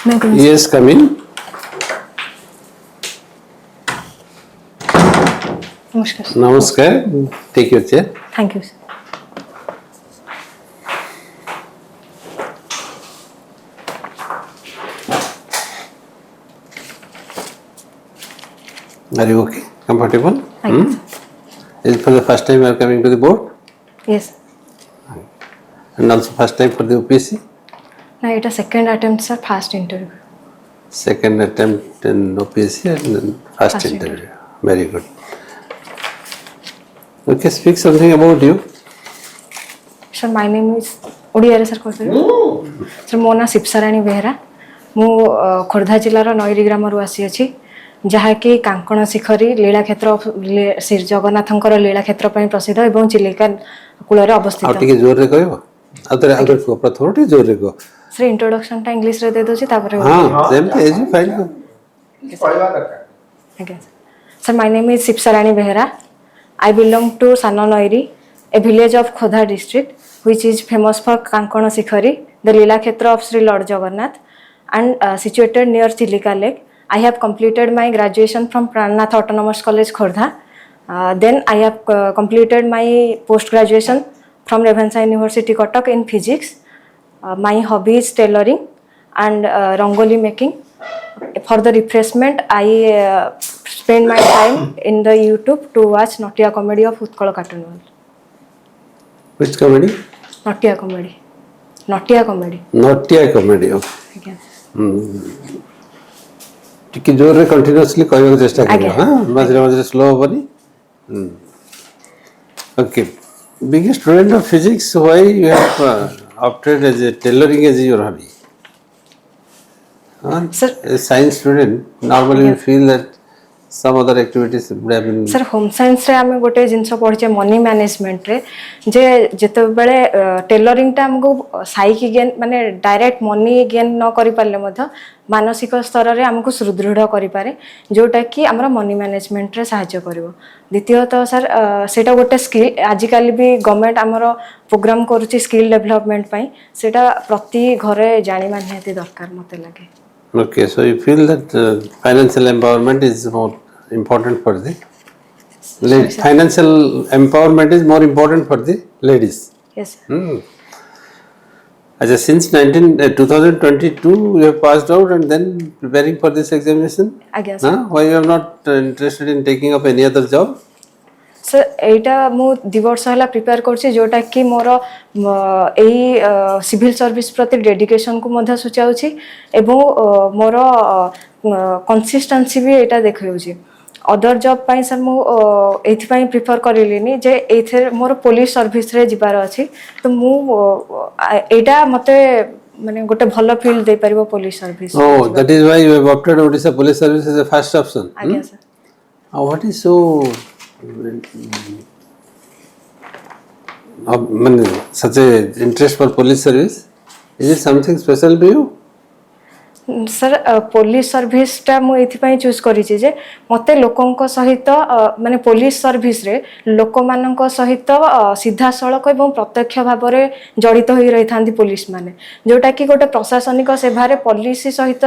Yes, come in. Namaskar. Namaskar. Take your chair. Thank you, sir. Are you okay? Comfortable? Thank you, sir. Is it for the first time you are coming to the board? Yes. And also first time for the OPSC? No, it a second attempt, sir. First interview. Second attempt in OPSC and then first interview. Very good. Okay, speak something about you. Sir, my name is Odiyare sir. Sir, ମୋ ନାଁ SIPSARANI BEHERA. ମୁଁ ଖୋର୍ଦ୍ଧା ଜିଲ୍ଲାର ନଈରି ଗ୍ରାମରୁ ଆସିଅଛି, ଯାହାକି କାଙ୍କଣ ଶିଖରୀ ଲୀଳାକ୍ଷେତ୍ର ଶ୍ରୀ ଜଗନ୍ନାଥଙ୍କର ଲୀଳାକ୍ଷେତ୍ର ପାଇଁ ପ୍ରସିଦ୍ଧ ଏବଂ ଚିଲିକା କୂଳରେ ଅବସ୍ଥିତ। ଆଉ ଟିକେ ଜୋରରେ କହିବ? ଆଉ କୁହ, ପ୍ରଥମ ଟିକେ ଜୋରରେ କୁହ। ସର ଇଣ୍ଟ୍ରୋଡକ୍ସନଟା ଇଂଲିଶରେ ଦେଇ ଦେଉଛି, ତାପରେ ହଁ ସେମିତି ଏଜି ଫାଇନ୍ କୁହ। ଆଜ୍ଞା sir, my name is SIPSARANI BEHERA. I belong to Sano Noiri, a village of Khodha district, which is famous for Kankana Sikhari, the Leela Khetra of Sri Lord Jagannath, and situated near Chilika Lake. I have completed my graduation from Pranath Autonomous College, Khodha. Then I have completed my post-graduation from Revansa University, Kotak in physics. My hobby is tailoring and rangoli making. For the refreshment, I spend my time in the YouTube to watch Nautiya comedy of Utkal Cartoon World. Which comedy? Nautiya comedy. Nautiya comedy. Nautiya comedy. Okay. ଟିକେ ଜୋରରେ continuously କହିବାକୁ ଚେଷ୍ଟା କରିବ, ହଁ ମଝିରେ ମଝିରେ slow ହେବନି। Okay, being a student of physics, why you have opted as a tailoring as your hobby? Sir, a science student, normally you feel that some other activities would have been. Sir, home science रे आमे गोटे जिनस पढ़िचे money management रे, जे जेते बेले tailoring टा हमको psyche gain माने direct money gain न करि पारले मध मानसिक स्तर रे हमको सुदृढ़ करि पारे, जोटा कि हमरा मनी मैनेजमेंट रे सहायता करिवो। द्वितीयतः सर सेटा गोटे स्किल आजिकल भी गवर्नमेंट हमरो प्रोग्राम करूची स्किल डेवलपमेंट पई, सेटा प्रति घरे जानि मानियाती दरकार मते लागे। Okay, so you feel that financial empowerment is more important for the ladies. Financial empowerment is more important for the ladies. Yes. Since 2022, you have passed out and then preparing for this examination. Yes. Why you are not interested in taking up any other job? Sir एटा मु 2 वर्ष हला prepare करछि, जोटा कि मोर AE civil service प्रति dedication को मध्य सुचाउछि एवं मोर consistency भी एटा देखौछि। अदर जॉब पई सर मु एथि पई प्रिफर करिलिनी जे एथे मोर पुलिस सर्विस रे जिबार अछि, तो मु एटा मते माने गोटे भलो फील्ड दे परिबो police service. Oh, that is why you have opted Odisha Police Service as a first option. Yes, sir. What is so such a interest for police service? Is it something special to you? Sir police service टा मु एथि पई choose करिछि जे मते लोकंक सहित माने police service रे लोक मानक सहित सीधा सड़क एवं प्रत्यक्ष भाव रे जड़ित होई रही थांती पुलिस माने, जोटा कि गोटे प्रशासनिक सेवा रे पॉलिसी सहित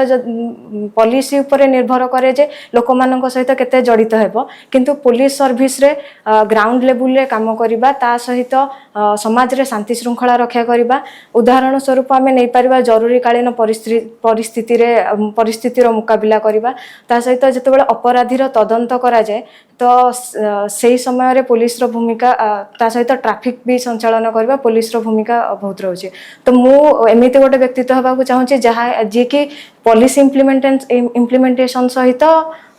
पॉलिसी ऊपर निर्भर करे जे लोक मानक सहित केते जड़ित हेबो, किंतु पुलिस सर्विस रे ग्राउंड लेवल रे काम करिबा, ता सहित समाज रे शांति श्रृंखला रक्षा करिबा। उदाहरण स्वरूप आमे नै परिबा जरूरी कालीन परिस्थितिर मुकाबिला करिबा, ता सहित जेतेबेले अपराधीर तदंत करा जाय तो सेही समय रे पुलिस रो भूमिका, ता सहित ट्रैफिक भी संचालन करिबा पुलिस रो भूमिका बहुत रहउची। तो मु एमिति गोटे व्यक्तित्व हबा को चाहूची जहा जे कि पॉलिसी इम्प्लीमेंटेशन सहित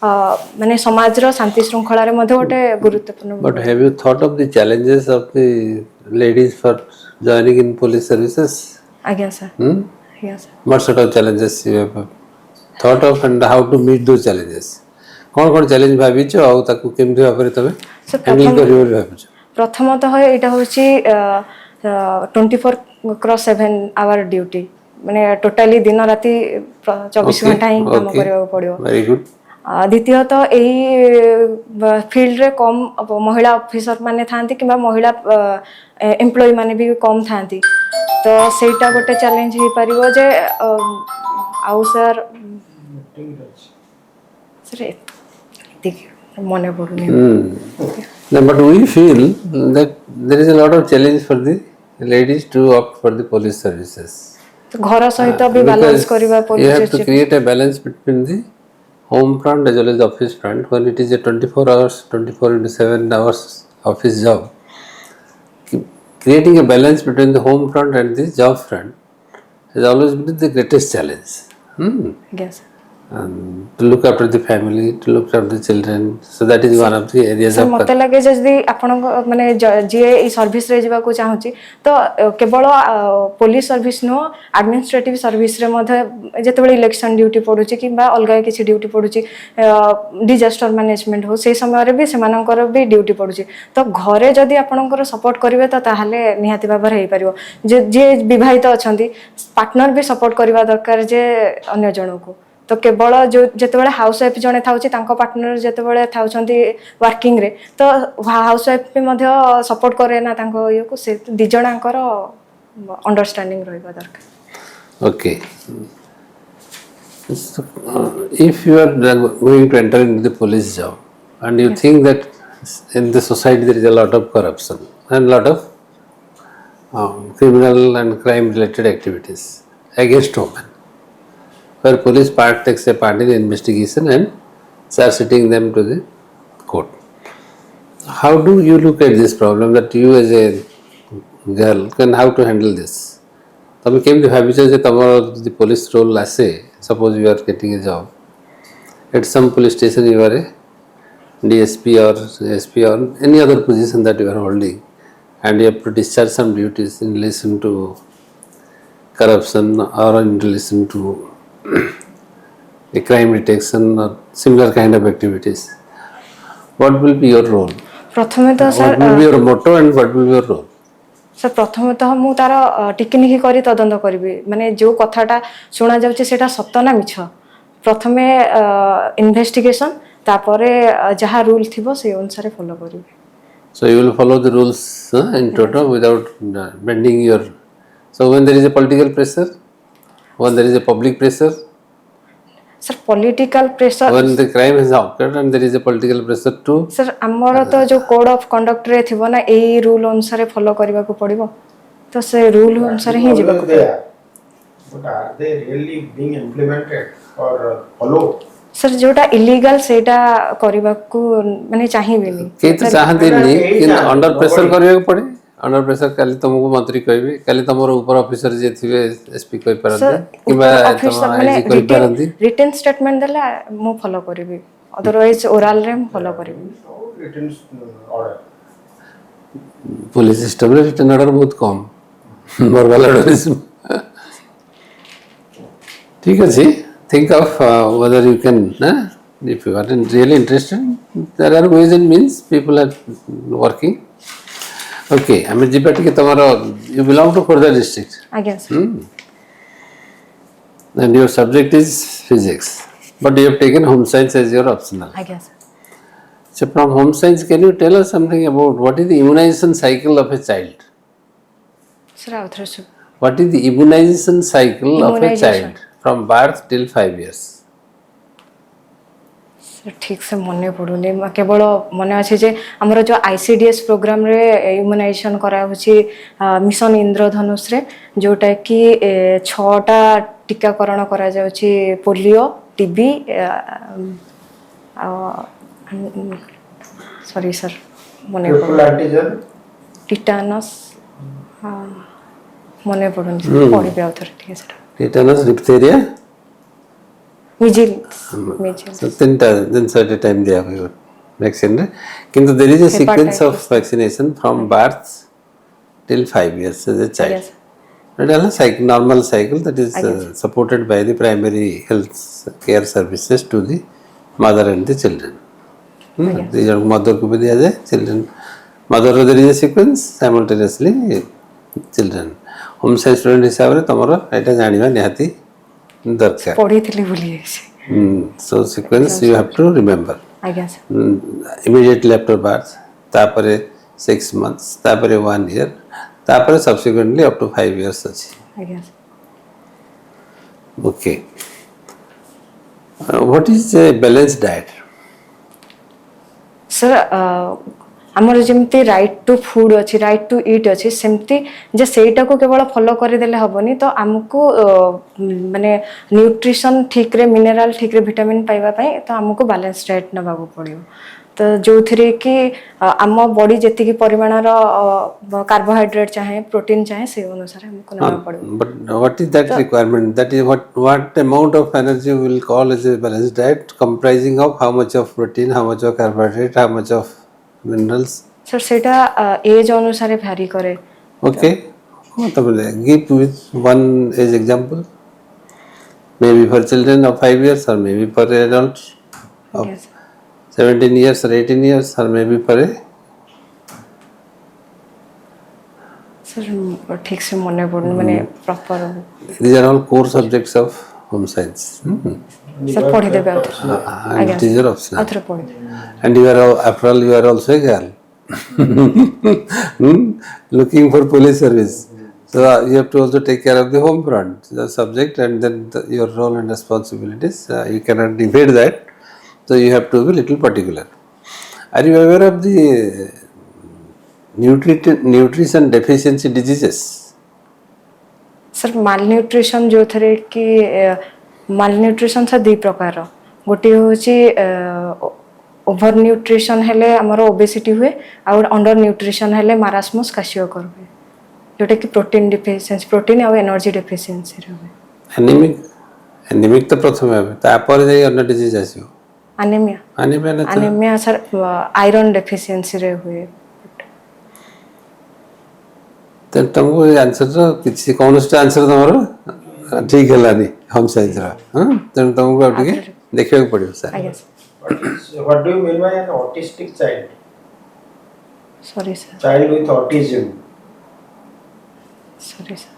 माने समाज रो शांति श्रृंखला रे मध्ये गोटे गुरुत्वपूर्ण। But have you thought of the challenges of the ladies for joining in police services? Again, sir. Yes. What sort of challenges you have thought of and how to meet those challenges? कौन challenge भाबिछ आ ताकू केमथि भाबरे तबे handle करियो भाबिछ? प्रथमतः एटा होची 24/7 our duty, माने totally दिन राती 24 घंटा ही काम करियो पड़ियो। Very good. द्वितीयतः एई फील्ड रे कम महिला ऑफिसर माने थांती किबा महिला एम्प्लॉय माने भी कम थांती, तो सेटा गोटे चैलेंज हे परिबो जे आउ सर सर मने पड़ुनी No, but we feel that there is a lot of challenge for the ladies to opt for the police services. तो घर सहित भी बैलेंस करबा Because you have to create a balance between the home front as well as the office front. When it is a 24 hours, 24 into 7 hours office job, creating a balance between the home front and the job front has always been the greatest challenge. yes To look after the family, to look after the children. So that is one of the areas sir of मते लगे जदि आपण माने जे ई service रे जीवा को चाहूची तो केवल police service no administrative service रे मध्ये जेतेबेले इलेक्शन ड्यूटी पडुची किबा अलगा किछि ड्यूटी पडुची डिजास्टर मैनेजमेंट हो से समय रे भी सेमानकर भी ड्यूटी पडुची तो घरे जदि आपणकर सपोर्ट करिवे तो ताहाले निहाती बाबर हेई परिवो जे विवाहित अछंती पार्टनर भी सपोर्ट करबा दरकार जे अन्य जन को तो केवल जो जेतेबेले हाउस वाइफ जने थाउची तांको पार्टनर जेतेबेले थाउचंती वर्किंग रे तो हाउस वाइफ भी मध्ये सपोर्ट करे ना तांको यो को से दि जणांकर अंडरस्टैंडिंग रहबा दरकार okay. So, if you are going to enter into the police job and you think that in the society there is a lot of corruption and lot of criminal and crime related activities against women, where police part takes a part in the investigation and starts sitting them to the court. How do you look at this problem that you as a girl can how to handle this? तब केमती भाविछ जे तमर the police role आसे, suppose you are getting a job at some police station, you are a DSP or SP or any other position that you are holding, and you have to discharge some duties in relation to corruption or in relation to a crime detection or similar kind of activities. What will be your role? प्रथमे तो What will be your motto and what will be your role? Sir प्रथमे तो मु तार टिकनिकी करी तदंत करिवि माने जो कथाटा सुना जाउची सेटा सत्य ना मिछ प्रथमे इन्वेस्टिगेशन तापरे जहा रूल थिबो से अनुसार follow करिवि So you will follow the rules in toto without bending your. So when there is a political pressure, when there is a public pressure, sir political pressure when the crime has occurred and there is a political pressure too. Sir हमर तो जो code of conduct रे थिबो ना एई rule अनुसार follow करबा को पड़िबो तो से रूल अनुसार ही जीवा को but are they really being implemented or followed? Sir जोटा इलीगल सेटा करबा को माने चाहिबिनी के तो चाहते नहीं कि अंडर प्रेशर करबा को पड़े अंडर प्रेशर काली तुमको मंत्री कहबे काली तमरो ऊपर ऑफिसर जे थिबे एसपी कहि परंते किबा ऑफिसर माने रिटन स्टेटमेंट देला मु फॉलो करबी अदरवाइज ओरल रे मु फॉलो करबी Written order. पुलिस सिस्टम रे रिटन ऑर्डर बहुत कम वर्बल ऑर्डर ठीक है think of whether you can if you are really interested there are ways and means people are working. Okay, I mean jibati ke tomaro you belong to Khordha district आज्ञा sir and your subject is physics but you have taken home science as your optional. आज्ञा sir So from home science can you tell us something about what is the immunization cycle of a child? Sir आउथर सु What is the immunization cycle of a Immunization. child from birth till 5 years? Sir ठीक से मने पड़ुनी केवल मने अछि जे हमर जो आईसीडीएस प्रोग्राम रे इम्यूनाइजेशन करा होछि मिशन इंद्रधनुष रे जोटा कि 6टा टीकाकरण करा जाउछि पोलियो टीबी सॉरी सर मने Triple antigen. टिटानस मने पड़ुनी पढिबे आउथर ठीक है sir Tetanus, diphtheria. मिजिल So then certain time they have vaccine. Kintu there is a sequence of vaccination from birth till 5 years as a child. Yes. It is a normal cycle that is supported by the primary health care services to the mother and the children. These are mother ko bhi diya jaye, children. Mother there is a sequence simultaneously children. Home science student हिसाब रे तमरो एटा जानिबा निहाती दरकार पढिथिली बुलिए so sequence you have to remember आज्ञा सर इमीडिएटली आफ्टर बर्थ तापरे 6 months तापरे 1 year तापरे सब्सिक्वेंटली अप टू 5 years अछि आज्ञा okay What is a balanced diet? Sir आमर जमी राइट टू फूड अच्छी राइट टू इट अच्छी सेमती जे सेटा को केवल फॉलो करदेले हेनी तो आमको माने न्यूट्रिशन ठीक रे मिनरल ठीक रे विटामिन पाइबा तो आमको बैलेंस डाइट नवा पड़ो तो जो थी कि आम बॉडी जी परिमाणर कार्बोहाइड्रेट चाहे प्रोटीन चाहे से अनुसार हमको नवा पड़ो. But what is that requirement? That is what amount of energy we will call as a balanced diet, comprising of how much of protein, how much of carbohydrate, how much of minerals. Sir सेटा as अनुसार भ्यारी करे. Okay. Give with one age example. Maybe for children of 5 years, or maybe for adults of Yes. 17 years or 18 years, or maybe for a. Sir ठीक से मने पड़न माने proper. These are all core subjects of home science. Sir पढ़ी देबे And it is your option. Athare पढ़ी. And you are, after all, you are also a girl. Looking for police service. So you have to also take care of the home front, the subject, and then your role and responsibilities. You cannot evade that. So you have to be little particular. Are you aware of the nutrition deficiency diseases? Sir malnutrition जो थरे कि malnutrition से दुई प्रकार गोटे होची over nutrition हेले हमर ओबेसिटी हुए और अंडर न्यूट्रिशन हेले मारास्मस काशियोकर हुए जोटे कि प्रोटीन डिफिशिएंसी प्रोटीन और एनर्जी डिफिशिएंसी रे हुए. एनीमिक तो प्रथम है तापर जे अन्य डिजीज आसीयो. एनीमिया सर आयरन डिफिशिएंसी रे हुए. तो तुमको आंसर किसी कौन सा आंसर तुम्हारा ठीक है होम साइंस तेणु तुमको देखा पड़ो sir. What do you mean by an autistic child? Sorry sir. Child with autism. Sorry sir.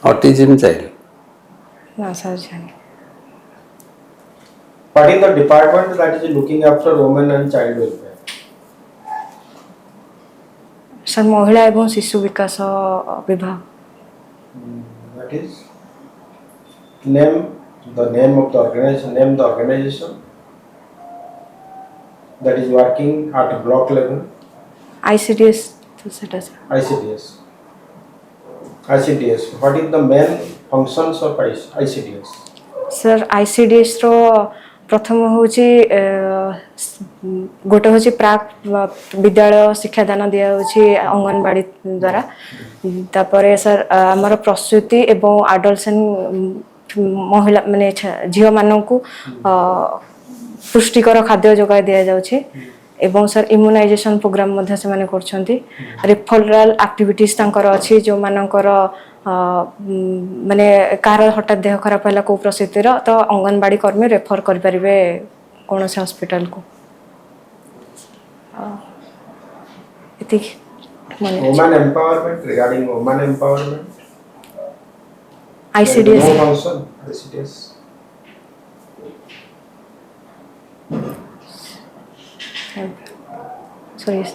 Autism child. ना सर जानी. What is the department that is looking after women and child welfare? Sir महिला एवं शिशु विकास विभाग. That is name the organization that is working at block level. ICDS तो सेटा sir. ICDS. What is the main functions of ICDS? Sir ICDS रो प्रथम होची गोटे होची प्राक विद्यालय शिक्षादान दिया होची अंगनवाड़ी द्वारा. तापरे सर हमर प्रसूति एवं एडल्ट महिला माने झियो माननकु पुष्टिकर खाद्य जोगाई दिया जाउची एवं सर इम्यूनाइजेशन प्रोग्राम मध्ये से माने करछंती. रेफरल एक्टिविटीज तांकर अछि जो मानकर माने कार हठात देह खराब होला को प्रसूतिर तो अंगनवाड़ी कर्मी रेफर कर परिबे कोन से हॉस्पिटल को. इति Women empowerment, regarding women empowerment. ICDS. No function, ICDS. Sorry.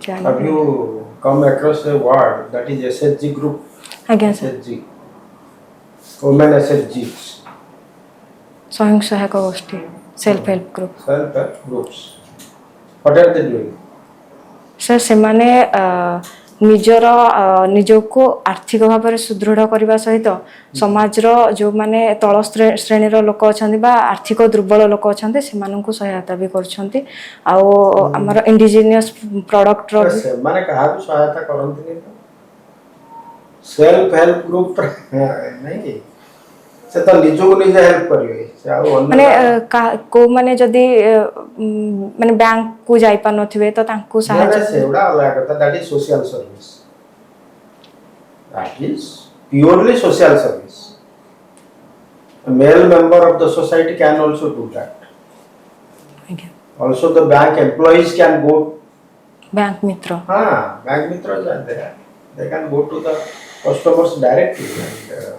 Have you come across a word that is SHG group? Again sir. SHG. Women SHGs. स्वयं सहायक गोष्ठी self help group. Self-help groups. What are they doing? Sir से माने निजर निजको आर्थिक भाव में सुदृढ़ करने सहित समाज जो माने तल श्रेणी लोक अच्छा आर्थिक दुर्बल लोक अच्छा से सहायता भी कर आमर इंडिजिनियस प्रोडक्ट माने कहा भी सहायता करंती नहीं सेल्फ हेल्प ग्रुप नहीं से तो निजो को निजे हेल्प करिवे से माने को माने जदी माने बैंक को जाई पा नथिबे तो तांको सहायता सेवडा अलग करता that is social service that is purely social service a male member of the society can also do that. Okay. Also the bank employees can go bank mitra bank mitras are there. They can go to the customers directly and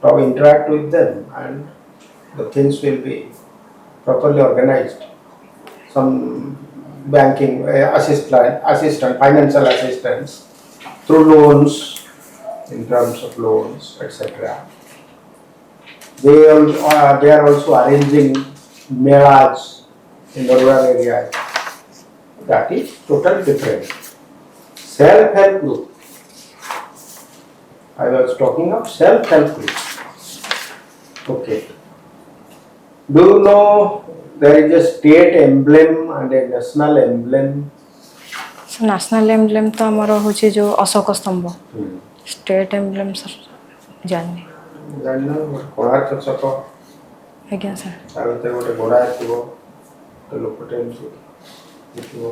talk, interact with them, and the things will be properly organized. Some banking assistant, financial assistance through loans, in terms of loans, etc. they are also arranging melas in the rural area. That is totally different. Self-help group. I was talking of self-help group. Okay. Do you know there is a state emblem and a national emblem? Sir national emblem तो आमर हूँ जो अशोक स्तंभ state emblem sir जानी जानना कोणार्क चक्र आज्ञा sir Savitri गोटे गोड़ा थिबो तो लोकटे थिबो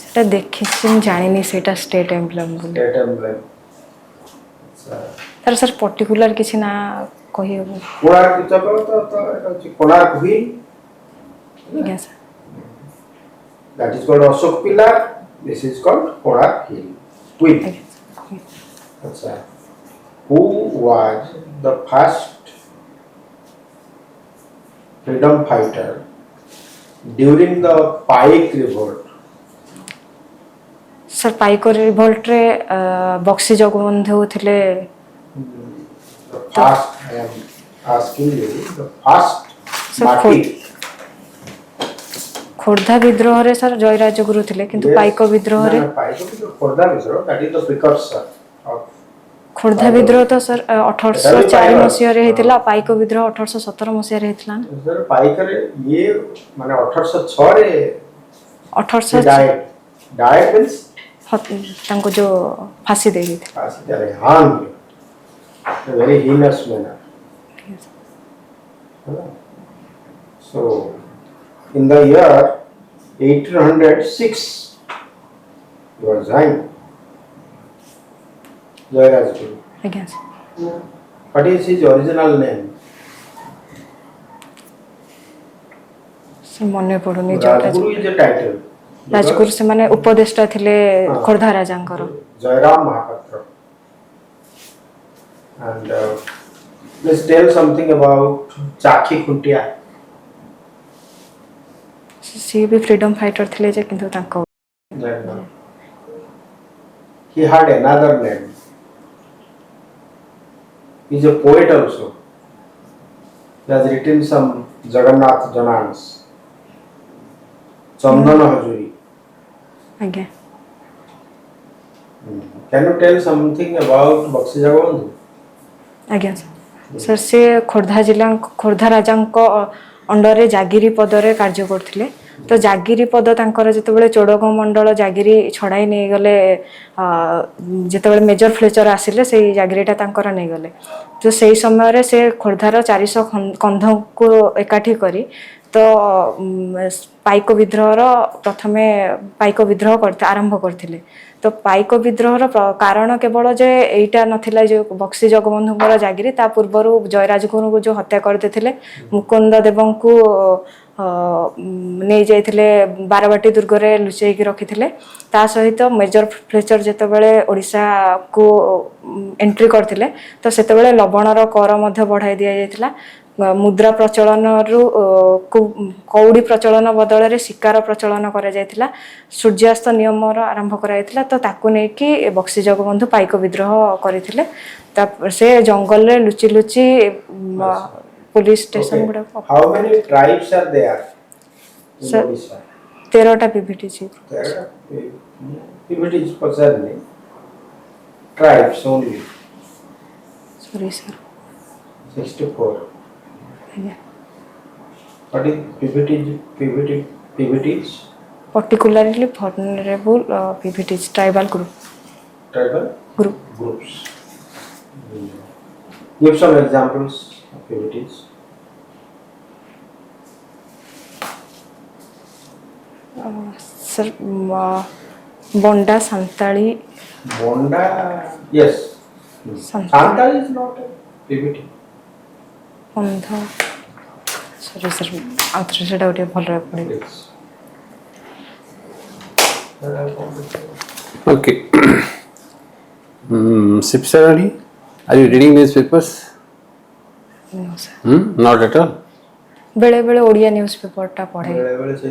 सेटा देखि सिम जानिनी सेटा स्टेट एम्ब्लेम बोली state emblem sir sir particular किसी ना कहि हो कोणार्क चक्र तो कोणार्क व्हील आज्ञा sir that is called Ashok pillar. This is called Konak hill. Wheel. That's right. Who was the first freedom fighter during the Pike revolt? Sir Paika revolt रे बक्सी जगबंधु थिले The first, I am asking you, the first Sir, martyr. Khordha विद्रोह रे sir Jayraj गुरु थिले किंतु पाइको विद्रोह रे Pike विद्रोह, खोर्धा विद्रोह, that is the precursor of Khordha विद्रोह तो सर 1804 मसिया रे हेतिला पाइको विद्रोह 1817 मसिया रे हेतिला ना सर पाइक रे ये माने 1806 रे 1800 डाइट मींस तांको जो फांसी दे दी फांसी दे रहे हां very heinous manner so in the year 1806 he was hanged. Jairaj Guru. आज्ञा sir What is his original name? Sir मने पडुनी Rajguru is a title. Rajguru से माने उपदेष्टा थिले Khordha राजांकर Jairam Mahapatra. And let's tell something about Chakhi Khuntia. सी भी freedom fighter थिले जे किंतु तांको He had another name. He is a poet also. He has written some Jagannath Janans, Chandana Hajuri. आज्ञा Can you tell something about Bakshi Jagabandhu? आज्ञा sir से खोर्धा जिला Khordha राजांको under रे जागिरी पद रे कार्य करथिले तो जागिरी पद तांकर जेतेबेले चोडक मंडल जागिरी छड़ाई नै गले जेतेबेले मेजर फ्लेचर आसिले से जागिरीटा तांकर नै गले तो सेही समय रे से खोर्धार 400 कंध को एकाठी करी तो पाइको विद्रोह प्रथमे पाइको विद्रोह करते आरंभ करथिले तो पाइको विद्रोह कारण केवल जे एटा नथिला जो बक्सी जगबंधुଙ୍କର जागिरी ता पूर्वरु जयराज गुरु को जो हत्या कर देथिले मुकुंद देवं को नै जाइथिले बारबाटी दुर्ग रे लुचेई की रखिथिले ता सहित मेजर फ्लेचर जेतेबेले ओडिसा को एंट्री करथिले तो सेतेबेले लवणर कर मध्ये बढ़ाई दिया जाइथिला मुद्रा प्रचलन रु कौड़ी प्रचलन बदल रे शिकार प्रचलन करा जायतिला सूर्यास्त नियम आरंभ करा जायतिला तो ताकू नै कि बक्सी जगबंधु पाइको विद्रोह करिथिले से जंगल रे लुचि लुचि पुलिस स्टेशन गुडा How many tribes are there in Sir, Odisha? 13 टा पीपीटी छी PBT is possible. Tribes only. Sorry sir 64. आज्ञा What is PBT? PBTs? Particularly vulnerable PPT tribal group Tribal group groups. Give some examples of PBTs. Sir bonda Santali Bonda, yes. Santal is not a PBT. बंध sorry sir आउथरे सेटा ओटे भल रे पड़े Yes. Okay. SIPSARANI, are you reading newspapers? No sir Not at all. बेले बेले Odia newspaper टा पढ़े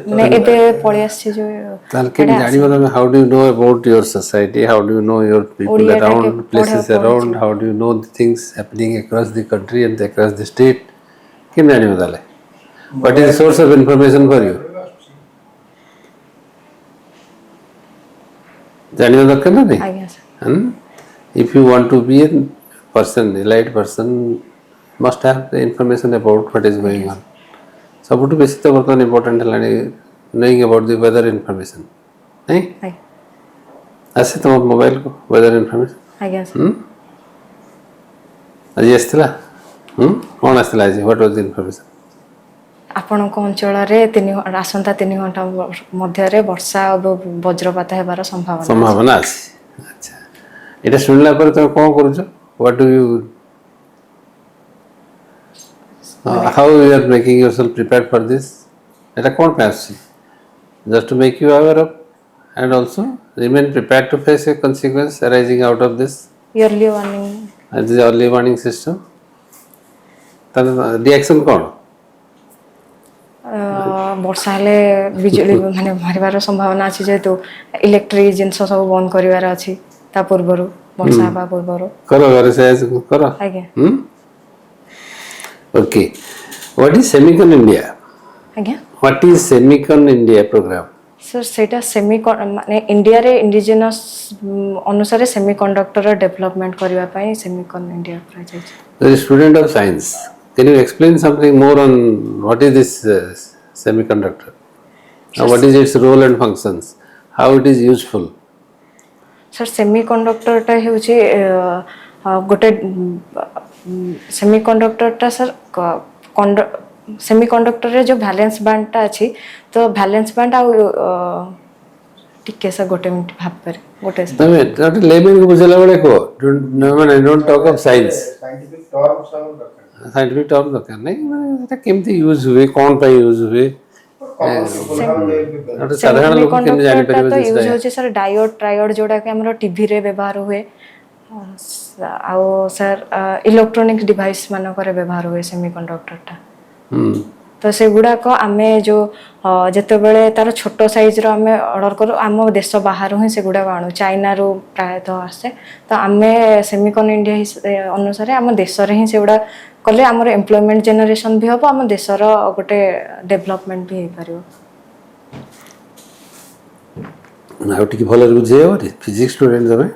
ने एबे पढ़े आसी जो ताल के जानी मतलब how do you know about your society, how do you know your people Odia around, take places photo around, how do you know the things happening across the country and across the state, କେମିତି ଜାଣିବ ତାହେଲେ? What is the source of information for you? ଜାଣିବା ଦରକାର ନା ନାହିଁ? ଆଜ୍ଞା sir. If you want to be a person, a light person, must have the information about what is going on. ସବୁଠୁ ବେଶୀ ତ ବର୍ତ୍ତମାନ ଇମ୍ପୋର୍ଟାଣ୍ଟ ହେଲାଣି knowing about the weather information. ନାଇଁ ଆସେ ତମ ମୋବାଇଲକୁ weather information? ଆଜ୍ଞା ସାର୍। ଆଜି ଆସିଥିଲା? କ'ଣ ଆସିଥିଲା ଆଜି? What was the information? ଆପଣଙ୍କ ଅଞ୍ଚଳରେ ଆସନ୍ତା 3 ଘଣ୍ଟା ମଧ୍ୟରେ ବର୍ଷା ଓ ବଜ୍ରପାତ ହେବାର ସମ୍ଭାବନା ଅଛି। ଆଚ୍ଛା, ଏଇଟା ଶୁଣିଲା ପରେ ତମେ କ'ଣ କରୁଛ? What do you how you are making yourself prepared for this? ଏଇଟା କ'ଣ ପାଇଁ ଆସୁଛି? Just to make you aware of and also remain prepared to face a consequence arising out of this. Yearly warning. This is early warning system. ତାର reaction କ'ଣ? ବର୍ଷା ହେଲେ ବିଜୁଳି ମାନେ ମାରିବାର ସମ୍ଭାବନା ଅଛି, ଯେହେତୁ ଇଲେକ୍ଟ୍ରିକ୍ ଜିନିଷ ସବୁ ବନ୍ଦ କରିବାର ଅଛି ତା ପୂର୍ବରୁ, ବର୍ଷା ହେବା ପୂର୍ବରୁ। କର ଘରେ ସେ କର। ଆଜ୍ଞା। Okay, what is Semicon India? ଆଜ୍ଞା। What is Semicon India programme? Sir ସେଇଟା ମାନେ ଇଣ୍ଡିଆରେ ଇଣ୍ଡିଜିନସ୍ ଅନୁସାରେ ସେମିକଣ୍ଡକ୍ଟର ଡେଭଲପମେଣ୍ଟ କରିବା ପାଇଁ ସେମିକନ୍ ଇଣ୍ଡିଆ କରାଯାଇଛି। The student of science, can you explain something more on what is this semiconductor? What is its role and functions? How it is useful? Sir ସେମିକଣ୍ଡକ୍ଟରଟା ହେଉଛି ଗୋଟେ ସେମିକଣ୍ଡକ୍ଟରଟା ସାର୍ ସେମିକଣ୍ଡକ୍ଟରରେ ଯେଉଁ valence ବ୍ୟାଣ୍ଡଟା ଅଛି, ତ valence band ଆଉ ଟିକେ sir ଗୋଟେ ମିନିଟ୍ ଭାବିପାରେ ଗୋଟେ ଲେମେନ୍କୁ ବୁଝେଇଲା ବେଳେ କୁହ, ମାନେ don't talk of science. Scientific term ଦରକାର ନାହିଁ, ମାନେ ସେଟା କେମିତି ୟୁଜ୍ ହୁଏ, କ'ଣ ପାଇଁ ୟୁଜ୍ ହୁଏ, ସାଧାରଣ ଲୋକ କେମିତି ଜାଣିପାରିବେ? ୟୁଜ୍ ହେଉଛି ସାର୍ ଡାୟୋଡ୍ ଟ୍ରାୟୋଡ୍, ଯୋଉଟାକି ଆମର ଟିଭିରେ ବ୍ୟବହାର ହୁଏ, ଆଉ ସାର୍ ଇଲେକ୍ଟ୍ରୋନିକ୍ସ ଡିଭାଇସ୍ ମାନଙ୍କରେ ବ୍ୟବହାର ହୁଏ ସେମିକଣ୍ଡକ୍ଟରଟା। ତ ସେଗୁଡ଼ାକ ଆମେ ଯେଉଁ ଯେତେବେଳେ ତାର ଛୋଟ ସାଇଜ୍ର ଆମେ ଅର୍ଡ଼ର କରୁ, ଆମ ଦେଶ ବାହାରୁ ହିଁ ସେଗୁଡ଼ାକ ଆଣୁ, ଚାଇନାରୁ ପ୍ରାୟତଃ ଆସେ। ତ ଆମେ ସେମିକନ୍ ଇଣ୍ଡିଆ ଅନୁସାରେ ଆମ ଦେଶରେ ହିଁ ସେଗୁଡ଼ା କଲେ ଆମର ଏମ୍ପ୍ଲୟମେଣ୍ଟ ଜେନେରେସନ୍ ବି ହେବ, ଆମ ଦେଶର ଗୋଟେ ଡେଭଲପମେଣ୍ଟ ବି ହେଇପାରିବ। ଆଉ ଟିକେ ଭଲରେ ବୁଝେଇବ ଫିଜିକ୍ସ ଷ୍ଟୁଡେଣ୍ଟ ତମେ।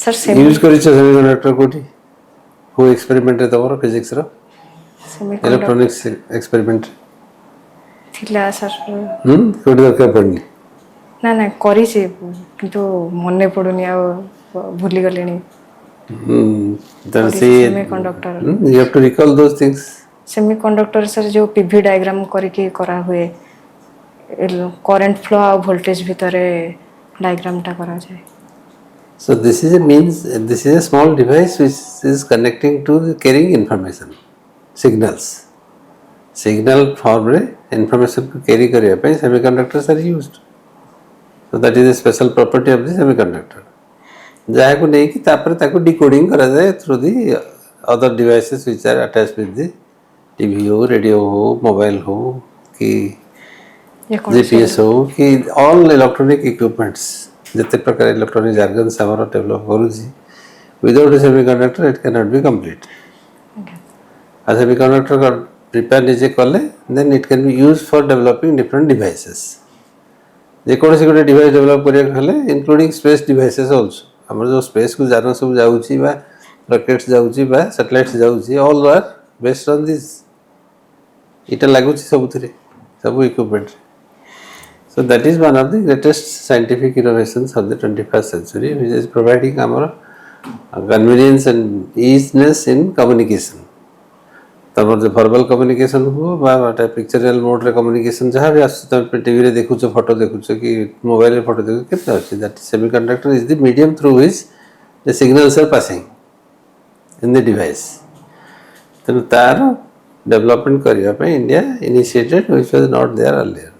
ସାର୍ ୟୁଜ୍ କରିଛ ସେମିକଣ୍ଡକ୍ଟର କୋଉଠି? କୋଉ ଏକ୍ସପେରିମେଣ୍ଟରେ ତମର ଫିଜିକ୍ସର ଇଲେକ୍ଟ୍ରୋନିକ୍ସ ଏକ୍ସପେରିମେଣ୍ଟ ଥିଲା ସାର୍? କୋଉଠି ଦରକାର ପଡ଼ିନି? ନା କରିଛି, କିନ୍ତୁ ମନେ ପଡ଼ୁନି, ଆଉ ଭୁଲିଗଲିଣି। Semiconductor you have to recall those things. Semiconductor sir ଯେଉଁ ପିଭି ଡାଇଗ୍ରାମ କରିକି କରାହୁଏ, କରେଣ୍ଟ ଫ୍ଲୋ ଆଉ ଭୋଲ୍ଟେଜ ଭିତରେ ଡାଇଗ୍ରାମଟା କରାଯାଏ। So this is a small device which is connecting to the carrying information, signal form रे information को carry करिया पे semiconductors are used. So that is a special property of the semiconductor. जहाँ को नहीं कि तापर ताको decoding करा जाए through the other devices which are attached with the TV हो, radio हो, mobile हो, कि GPS हो, कि all electronic equipments जितने प्रकार इलेक्ट्रॉनिक जार्गन्स हमारा डेवलप करूँगी, without a semiconductor it can not be complete. आ सेमीकंडक्टर का प्रिपेयर निजे कले, then it can be use for developing different devices. जे कौन से गोटे डिवाइस डेवलप करिया हेले इंक्लूडिंग स्पेस डिवाइसेस आल्सो, हमर जो स्पेस को जानो सब जाउची बा रॉकेट्स जाउची बा सैटेलाइट्स जाउची, all are based on this. इटा लागुची सबुथिरे, सब equipment. So that is one of the greatest scientific innovations of the 21st century, which is providing our convenience and easiness in communication. तमर जो verbal communication हो बा pictorial mode रे communication जहाँ भी आसु तम टीवी रे देखु छो, फोटो देखु छो, कि मोबाइल रे फोटो देखु, कितना अच्छी that semiconductor is the medium through which the signals are passing in the device. तो तार development करिया पे India initiated, which was not there earlier.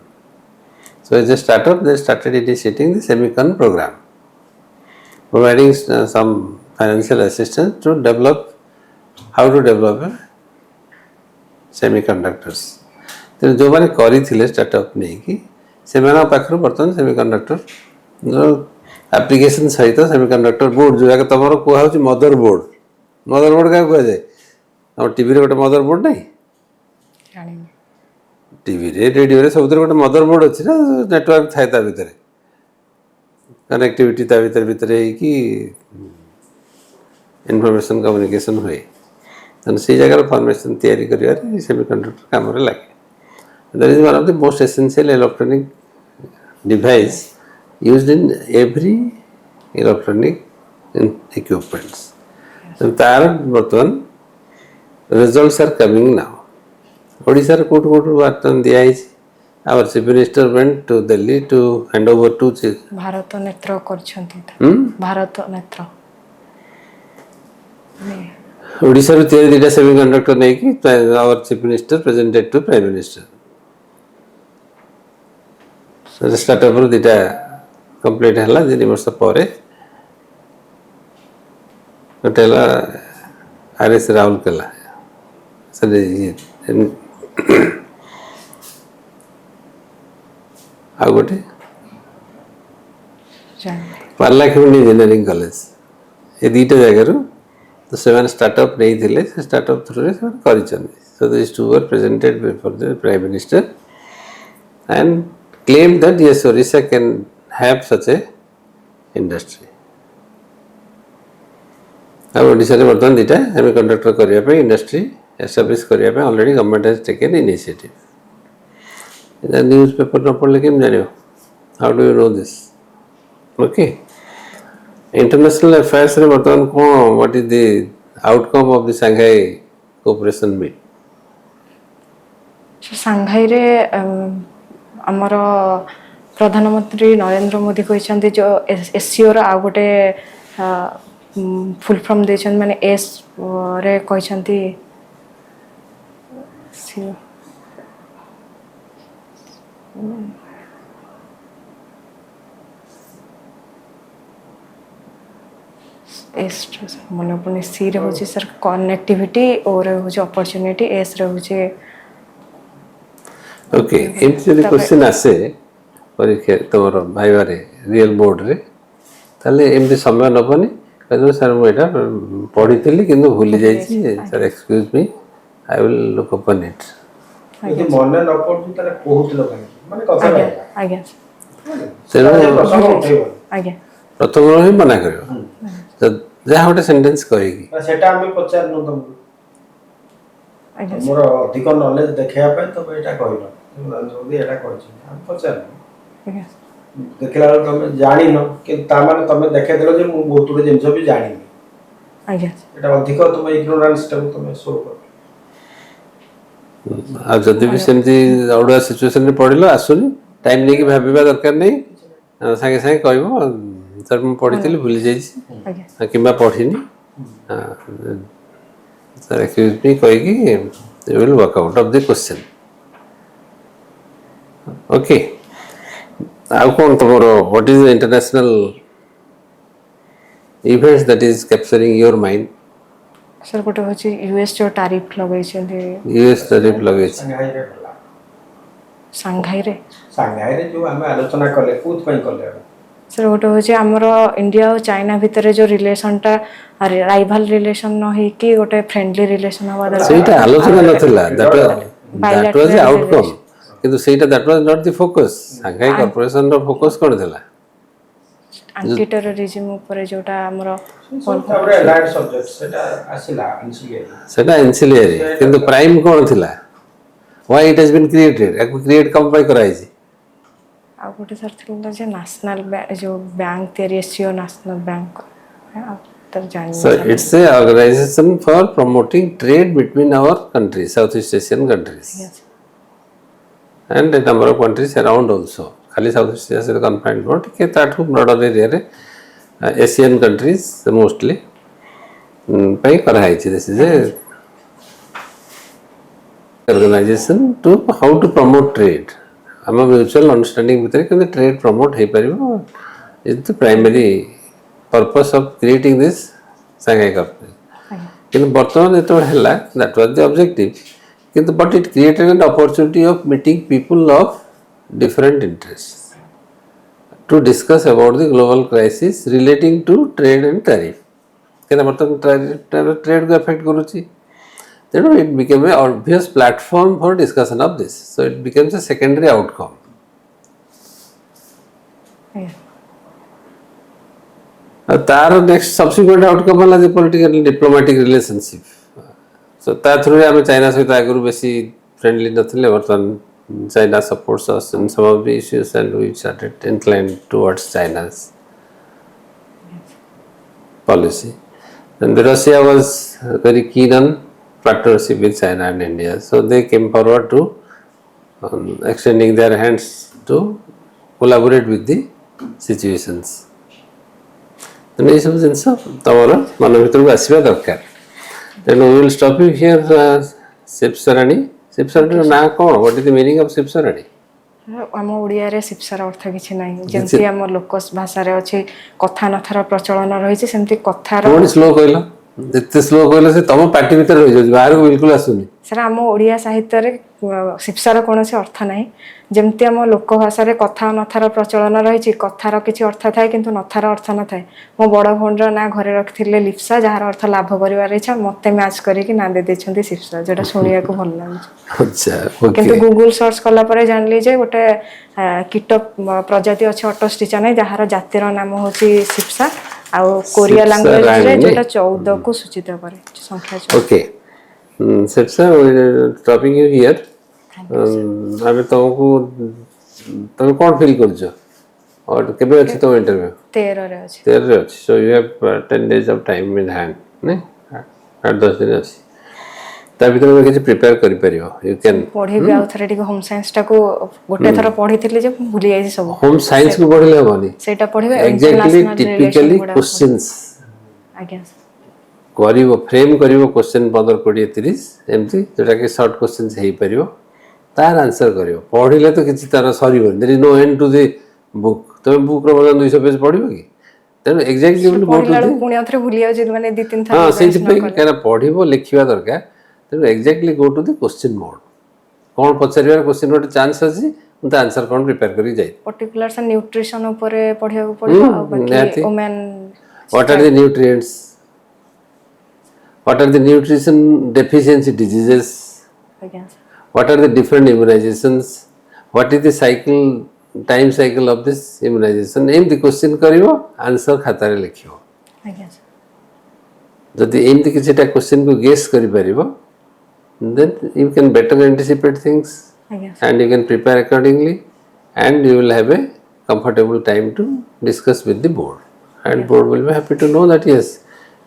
So as a startup, they started initiating the semicon program, providing some financial assistance to develop how to develop semiconductors. तो जो मैंने करी थिले startup नहीं कि सेमाना पाखर बर्तन सेमिकंडक्टर जो एप्लिकेशन सहित सेमिकंडक्टर बोर्ड जो तमर कुहा होची मदर बोर्ड, ମଦରବୋର୍ଡ଼ କାହାକୁ କୁହାଯାଏ? ଆମ ଟିଭିରେ ଗୋଟେ ମଦରବୋର୍ଡ଼ ନାହିଁ? ଜାଣିନି। ଟିଭିରେ ରେଡ଼ିଓରେ ସବୁଥିରେ ଗୋଟେ ମଦରବୋର୍ଡ଼ ଅଛି ନା, ନେଟୱାର୍କ ଥାଏ ତା ଭିତରେ, କନେକ୍ଟିଭିଟି ତା ଭିତରେ ହେଇକି ଇନଫର୍ମେସନ୍ କମ୍ୟୁନିକେସନ୍ ହୁଏ। ତେଣୁ ସେଇ ଜାଗାର ଫର୍ମେସନ୍ ତିଆରି କରିବାରେ ସେମିକଣ୍ଡକ୍ଟର କାମରେ ଲାଗେ। That is one of the most essential electronic device used in every electronic equipments. ତେଣୁ ତାର ବର୍ତ୍ତମାନ results are coming now. ଓଡ଼ିଶାର କୋଉଠୁ ବର୍ତ୍ତମାନ ଦିଆହେଇଛି? Our chief minister went to Delhi to hand over to Bharat ନେତ୍ର କରିଛନ୍ତି। ଭାରତ ନେତ୍ର ଓଡ଼ିଶାରୁ ତିଆରି ଦୁଇଟା ସେମିକଣ୍ଡକ୍ଟର ନେଇକି our chief minister presented to prime minister. ଷ୍ଟାର୍ଟଅପ୍ରୁ ଦୁଇଟା କମ୍ପ୍ଲିଟ୍ ହେଲା 2 ବର୍ଷ ପରେ। ଗୋଟେ ହେଲା RS ରାଉରକେଲା, ଆଉ ଗୋଟେ ପାର୍ଲାଖେମୁଣ୍ଡି ଇଞ୍ଜିନିୟରିଂ କଲେଜ। ଏ ଦୁଇଟା ଜାଗାରୁ ତ ସେମାନେ ଷ୍ଟାର୍ଟଅପ୍ ନେଇଥିଲେ, ସେ ଷ୍ଟାର୍ଟଅପ୍ ଥ୍ରୁରେ ସେମାନେ କରିଛନ୍ତି। So these two were presented before the prime minister and claimed that yes, Orissa can have such a industry. ଆଉ ଓଡ଼ିଶାରେ ବର୍ତ୍ତମାନ ଦୁଇଟା ସେମିକଣ୍ଡକ୍ଟର କରିବା ପାଇଁ ଇଣ୍ଡଷ୍ଟ୍ରି ଏଷ୍ଟାବ୍ଲିଶ୍ କରିବା ପାଇଁ already government has taken initiative. Newspaper ନ ପଢ଼ିଲେ କେମିତି ଜାଣିବ? How do you know this? Okay, international ଆଫେୟାର୍ସରେ ବର୍ତ୍ତମାନ କ'ଣ, what is the outcome of the Shanghai cooperation meet? ସାଂଘାଇରେ ଆମର ପ୍ରଧାନମନ୍ତ୍ରୀ ନରେନ୍ଦ୍ର ମୋଦି କହିଛନ୍ତି ଯେଉଁ SCOର ଆଉ ଗୋଟେ ଫୁଲ୍ ଫର୍ମ ଦେଇଛନ୍ତି, ମାନେ ରେ କହିଛନ୍ତି ମନେ ପଡ଼ୁନି। ସିରେ ହେଉଛି ସାର୍ କନେକ୍ଟିଭିଟି, ଓରେ ହେଉଛି ଅପରଚ୍ୟୁନିଟି, ଏସ୍ରେ ହେଉଛି ଓକେ। ଏମିତି ଯଦି କ୍ୱେଶ୍ଚିନ୍ ଆସେ ପରୀକ୍ଷା ତୁମର ଭାଇବାରେ ରିଏଲ୍ ବୋର୍ଡ଼ରେ, ତାହେଲେ ଏମିତି ସମୟ ନେବନି, କହିଦେବ ସାର୍ ମୁଁ ଏଇଟା ପଢ଼ିଥିଲି କିନ୍ତୁ ଭୁଲି ଯାଇଛି, ସାର୍ ଏକ୍ସକ୍ୟୁଜ୍ ମି, ଆଇ ୱିଲ୍ ଲୁକ୍ ଅପନ୍ ଇଟ୍। ଯଦି ମନେ ନ ପଡୁଛି ତାହେଲେ କହୁଥିଲ କାହିଁକି, ମାନେ କଥା ଆଜ୍ଞା ତେଣୁ ଆଜ୍ଞା ପ୍ରଥମରୁ ହିଁ ମନା କରିବ, ଯାହା ଗୋଟେ ସେଣ୍ଟେନ୍ସ କହିକି। ସେଟା ଆମେ ପଚାରିନୁ ତମକୁ, ମୋର ଅଧିକ ନଲେଜ ଦେଖେଇବା ପାଇଁ ତମେ ଏଇଟା କହିଲ, ଯଦି ଏଇଟା କହିଛନ୍ତି ଆମେ ପଚାରିନୁ। ଦେଖିଲା ବେଳକୁ ତମେ ଜାଣିନ, କିନ୍ତୁ ତାମାନେ ତମେ ଦେଖେଇଦେଲ ଯେ ମୁଁ ବହୁତ ଗୁଡେ ଜିନିଷ ବି ଜାଣିନି। ଏଇଟା ଅଧିକ ତମେ ଇଗ୍ନୋରାନ୍ସଟାକୁ ତମେ ଶୋ କର। ଆଉ ଯଦି ବି ସେମିତି ଅଡ଼ୁଆ ସିଚୁଏସନରେ ପଡ଼ିଲ, ଆସୁନି, ଟାଇମ୍ ନେଇକି ଭାବିବା ଦରକାର ନାହିଁ, ସାଙ୍ଗେ ସାଙ୍ଗେ କହିବ ସାର୍ ମୁଁ ପଢ଼ିଥିଲି ଭୁଲି ଯାଇଛି କିମ୍ବା ପଢ଼ିନି, ସାର୍ ଏକ୍ସକ୍ୟୁଜ୍ ମି କହିକି you will work out of the question. Okay, ଆଉ କ'ଣ ତୁମର what is international events that is capturing your mind? Sir ଗୋଟେ ହେଉଛି US ଯେଉଁ ଟାରିଫ୍ ଲଗେଇଛନ୍ତି। US ଟାରିଫ୍ ଲଗେଇଛି ସାଂଘାଇରେ ଯେଉଁ ଆମେ ଆଲୋଚନା କଲେ କୋଉଥିପାଇଁ କଲେ? ସାର୍ ଗୋଟେ ହେଉଛି ଆମର ଇଣ୍ଡିଆ ଆଉ ଚାଇନା ଭିତରେ ଯେଉଁ ରିଲେସନଟା ରାଇଭାଲ ରିଲେସନ ନ ହେଇକି ଗୋଟେ ଫ୍ରେଣ୍ଡଲି ରିଲେସନ ହେବା ଦରକାର। ସେଇଟା ଆଲୋଚନା ନଥିଲା, ଦ୍ୟାଟ୍ ୱାଜ୍ ଦି ଆଉଟକମ୍, କିନ୍ତୁ ସେଇଟା that was not the focus. Shanghai କର୍ପୋରେସନର ଫୋକସ୍ କ'ଣ ଥିଲା? ଆଣ୍ଟି ଟେରରିଜିମ୍ ଉପରେ ଯେଉଁଟା ଆମର ସେଟା ଏନ୍ସିଲିଆରୀ, କିନ୍ତୁ ପ୍ରାଇମ୍ କ'ଣ ଥିଲା? Why eat has been created? ୟାକୁ କ୍ରିଏଟ୍ କ'ଣ ପାଇଁ କରାଯାଇଛି? ଆଉ ଗୋଟେ ସାର୍ ଥିଲା ଯେ ନ୍ୟାସନାଲ ଯେଉଁ ବ୍ୟାଙ୍କ ତିଆରି SCO national bank. So it's a organization for promoting trade between our countries, Southeast Asian countries, and a number of countries around also. खाली Southeast Asia से confined not, कि ताठू broader area रे Asian countries mostly पे कराई This is a organization to how to promote trade. हम mutual understanding भितर कि trade promote है परिवो is the primary purpose of creating this Shanghai Cooperation. କିନ୍ତୁ ବର୍ତ୍ତମାନ ଯେତେବେଳେ ହେଲା, that was the objective, କିନ୍ତୁ but it created an opportunity of meeting people of different interests to discuss about the global crisis relating to trade and tariff. क्या बर्तमान trade को effect करुच्ची तेणु it became a obvious platform for discussion of this so it becomes a secondary outcome तार next subsequent outcome है जे political diplomatic relationship so ता through आम China सहित आगु बेसी फ्रेंडली नथिले बर्तमान China supports us in some of the issues and we started inclined towards China's policy. And Russia was very keen on partnership with China and India. So they came forward to extending their hands to collaborate with the situations. And this is in some tamara mano bhitru asiba darkar. Then we will stop you here SIPSARANI. SIPSARANI ना कौन what is the meaning of SIPSARANI आम ओडिया रे सिप्सार अर्थ किछि नाही जेमति आम लोक भाषा रे अछि कथा नथार प्रचलन रहिछि सेमति कथार कोन स्लो कहलो जते स्लो कहलो से तम पार्टी भीतर रहि जाय बाहर को बिल्कुल आसुनी सर आम ओडिया साहित्य रे सिप्सार कोनोसी अर्थ नाही जेमति आम लोक भाषा रे कथा नथार प्रचलन रहिछि कथार किछि अर्थ थाय किंतु नथार अर्थ न थाय मो बड़ भौन रो ना घरे रखथिले लिप्सा जहार अर्थ लाभ करिवार इच्छा मते मैच करी कि ना दे देछन्ती सिप्सा जेटा सुनिया को भल लागछ अच्छा ओके किंतु गूगल सर्च कला परे जानली जे गोटे कीट प्रजाति अछि अटस्टिचा नै जहार जातिर नाम होछि सिप्सा आ कोरिया लैंग्वेज रे जेटा 14 को सूचित करे संख्या ओके सिप्सा टॉपिंग यू हियर आमे तुमको तुम कौन फील करछो और केबे अछि तो इंटरव्यू 13 रे अछि 13 रे अछि so you have 10 days of time in hand ने 8-10 दिन अछि ता भीतर में किछ प्रिपेयर करि परियो यू कैन पढी भी आउथरे टिक होम साइंस टा को गोटे थरा पढिथिले जे भूली जाई सब होम साइंस को पढले होनी सेटा पढिबे एग्जैक्टली टिपिकली क्वेश्चंस आज्ञा करिवो फ्रेम करिवो क्वेश्चन 15 20 30 एमती जेटा के शॉर्ट क्वेश्चंस हेई परियो तार आंसर करियो पढिले तो किछि तार सरीबो there is no end to the book तो बुक रो बदन 200 पेज पढिबो कि तेन एग्जैक्टली गो टू द पुणी आउथरे भूली जाई जे माने 2-3 थरा हां सेति पे केना पढिबो लिखिबा दरकार then exactly go to the question mode कोन पछरिवार क्वेश्चन रोटे चांस अछि उनता आंसर कोन प्रिपेयर करी जाय पर्टिकुलर सा न्यूट्रिशन ऊपर पढिया को पड़िबो आ बाकी women what are the nutrients what are the nutrition deficiency diseases what are the different immunizations what is the time cycle of this immunization aim the question karibo answer खाता रे लिखियो जदि एम the किछटा question को guess करि परिबो then you can better anticipate things and you can prepare accordingly and you will have a comfortable time to discuss with the board and board will be happy to know that yes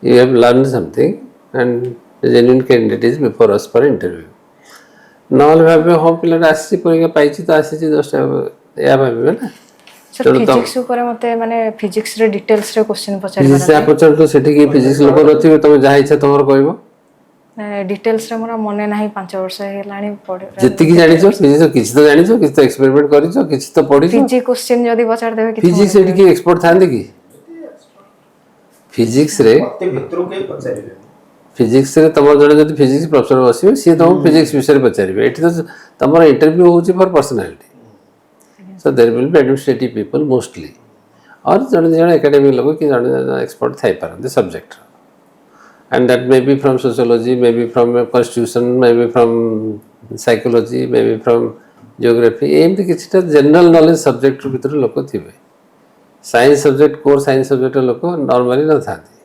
you have learned something and the genuine candidate is before us for interview नॉल भाबे हो पिला आसी परीक्षा पाइछि तो आसी just या भाबे ना सर फिजिक्स ऊपर मते माने फिजिक्स रे डिटेल्स रे क्वेश्चन पचारि फिजिक्स आ पचार तो सेठी की फिजिक्स लोक रथिबे तमे जा इच्छा तमर कहबो डिटेल्स रे मोरा मने नाही 5 वर्ष हेलाणी पढे जति की जानिछो फिजिक्स किछ तो जानिछो किछ तो एक्सपेरिमेंट करिछो किछ तो पढिछो फिजिक्स क्वेश्चन जदी पचार देबे कि फिजिक्स सेठी की एक्सपर्ट थांदे की फिजिक्स रे मते भितरु के पचारिबे फिजिक्स रे तमर जने जदी फिजिक्स प्रोफेसर बसिबे सी तम फिजिक्स विषय रे पचारिबे एठी तो तमर इंटरव्यू होची for personality so there will be administrative people mostly और जने जने एकेडमिक लोग कि जने एक्सपर्ट थाई पारन the subject and that may be from sociology may be from constitution may be from psychology may be from geography एमती किछटा जनरल नॉलेज सब्जेक्ट भीतर लोक थिबे science subject core science subject लोक नॉर्मली न थाती